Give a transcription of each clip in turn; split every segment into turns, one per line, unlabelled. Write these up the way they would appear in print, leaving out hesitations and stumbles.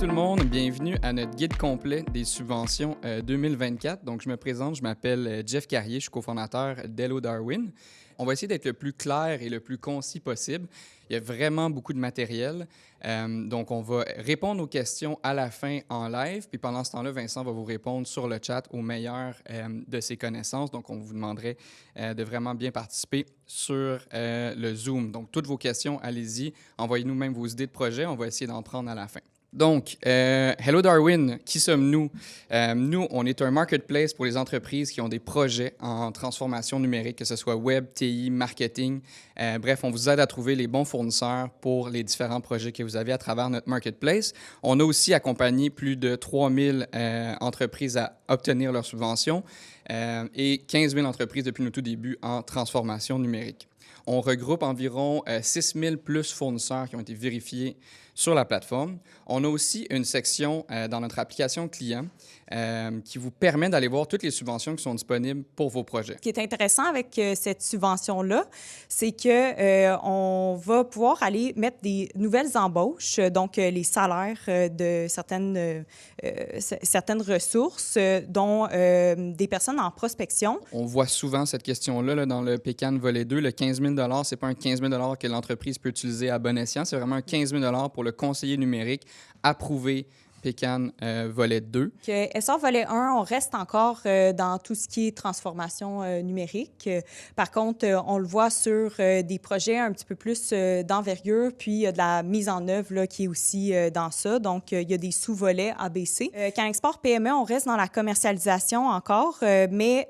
tout le monde, bienvenue à notre guide complet des subventions 2024. Donc, je me présente, je m'appelle Jeff Carrier, je suis cofondateur d'Hello Darwin. On va essayer d'être le plus clair et le plus concis possible. Il y a vraiment beaucoup de matériel. Donc, on va répondre aux questions à la fin en live. Puis pendant ce temps-là, Vincent va vous répondre sur le chat au meilleur de ses connaissances. Donc, on vous demanderait de vraiment bien participer sur le Zoom. Donc, toutes vos questions, allez-y. Envoyez-nous même vos idées de projet. On va essayer d'en prendre à la fin. Donc, Hello Darwin, qui sommes-nous? Nous, on est un marketplace pour les entreprises qui ont des projets en transformation numérique, que ce soit web, TI, marketing. Bref, on vous aide à trouver les bons fournisseurs pour les différents projets que vous avez à travers notre marketplace. On a aussi accompagné plus de 3000 entreprises à obtenir leurs subventions et 15 000 entreprises depuis nos tout débuts en transformation numérique. On regroupe environ 6 000 plus fournisseurs qui ont été vérifiés sur la plateforme. On a aussi une section dans notre application client qui vous permet d'aller voir toutes les subventions qui sont disponibles pour vos projets.
Ce qui est intéressant avec cette subvention-là, c'est qu'on va pouvoir aller mettre des nouvelles embauches, donc les salaires de certaines ressources, dont des personnes en prospection.
On voit souvent cette question-là là, dans le PCAN volet 2. Le 15 000 $, ce n'est pas un 15 000 $ que l'entreprise peut utiliser à bon escient. C'est vraiment un 15 000 $ pour le conseiller numérique approuvé PCAN volet 2.
SR volet 1, on reste encore dans tout ce qui est transformation numérique. Par contre, on le voit sur des projets un petit peu plus d'envergure, puis il y a de la mise en œuvre là, qui est aussi dans ça. Donc, il y a des sous-volets ABC. Canexport PME, on reste dans la commercialisation encore, mais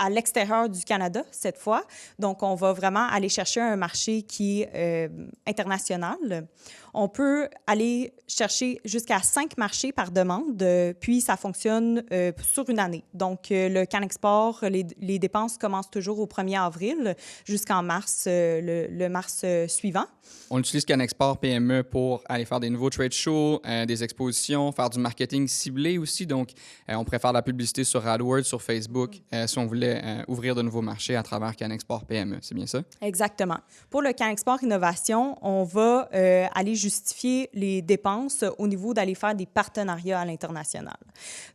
à l'extérieur du Canada, cette fois. Donc, on va vraiment aller chercher un marché qui est international. On peut aller chercher jusqu'à 5 marchés par demande, puis ça fonctionne sur une année. Donc, le Canexport, les dépenses commencent toujours au 1er avril jusqu'en mars, le mars suivant.
On utilise Canexport PME pour aller faire des nouveaux trade shows, des expositions, faire du marketing ciblé aussi. Donc, on pourrait faire de la publicité sur AdWords, sur Facebook, si on voulait ouvrir de nouveaux marchés à travers Canexport PME. C'est bien ça? Exactement.
Pour le Canexport Innovation, on va aller justifier les dépenses au niveau d'aller faire des partenariats à l'international.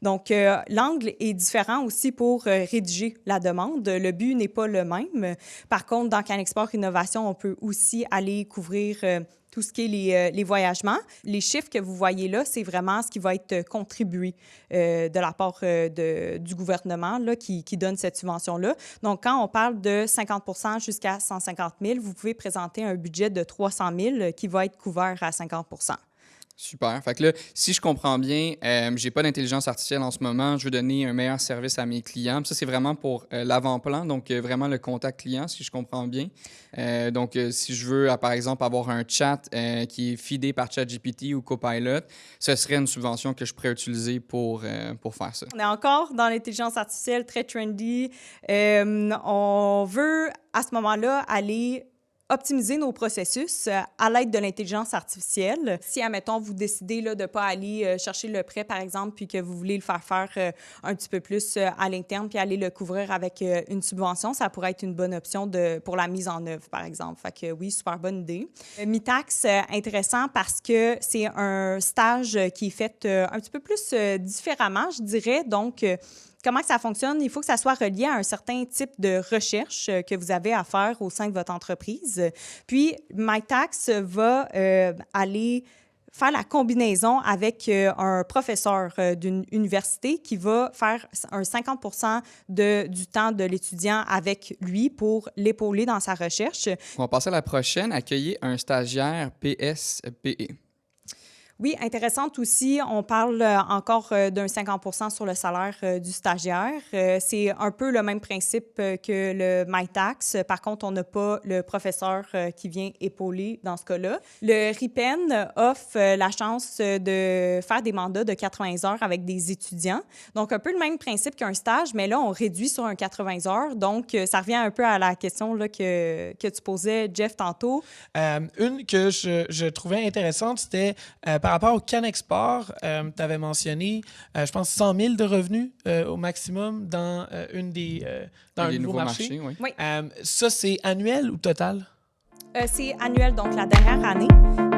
Donc, l'angle est différent aussi pour rédiger la demande. Le but n'est pas le même. Par contre, dans Canexport Innovation, on peut aussi aller couvrir tout ce qui est les voyagements. Les chiffres que vous voyez là, c'est vraiment ce qui va être contribué de la part du gouvernement là, qui donne cette subvention-là. Donc, quand on parle de 50 % jusqu'à 150 000, vous pouvez présenter un budget de 300 000 qui va être couvert à 50 %.
Super. Fait que là, si je comprends bien, j'ai pas d'intelligence artificielle en ce moment. Je veux donner un meilleur service à mes clients. Puis ça, c'est vraiment pour l'avant-plan, donc vraiment le contact client, si je comprends bien. Donc, si je veux, par exemple, avoir un chat qui est feedé par ChatGPT ou Copilot, ce serait une subvention que je pourrais utiliser pour faire ça.
On est encore dans l'intelligence artificielle très trendy. On veut, à ce moment-là, aller optimiser nos processus à l'aide de l'intelligence artificielle. Si, admettons, vous décidez là, de ne pas aller chercher le prêt, par exemple, puis que vous voulez le faire un petit peu plus à l'interne, puis aller le couvrir avec une subvention, ça pourrait être une bonne option pour la mise en œuvre, par exemple. Fait que oui, super bonne idée. MiTax, intéressant parce que c'est un stage qui est fait un petit peu plus différemment, je dirais. Donc, comment ça fonctionne? Il faut que ça soit relié à un certain type de recherche que vous avez à faire au sein de votre entreprise. Puis, MiTax va aller faire la combinaison avec un professeur d'une université qui va faire un 50 % du temps de l'étudiant avec lui pour l'épauler dans sa recherche.
On va passer à la prochaine. Accueillir un stagiaire PSPE.
Oui, intéressante aussi. On parle encore d'un 50 % sur le salaire du stagiaire. C'est un peu le même principe que le MiTax. Par contre, on n'a pas le professeur qui vient épauler dans ce cas-là. Le RIPEN offre la chance de faire des mandats de 80 heures avec des étudiants. Donc, un peu le même principe qu'un stage, mais là, on réduit sur un 80 heures. Donc, ça revient un peu à la question là, que tu posais, Jeff, tantôt.
Une que je trouvais intéressante, c'était par rapport au Canexport, tu avais mentionné, je pense, 100 000 de revenus au maximum dans un nouveau marché.
Oui.
Oui.
Ça, c'est annuel ou total?
C'est annuel, donc la dernière année.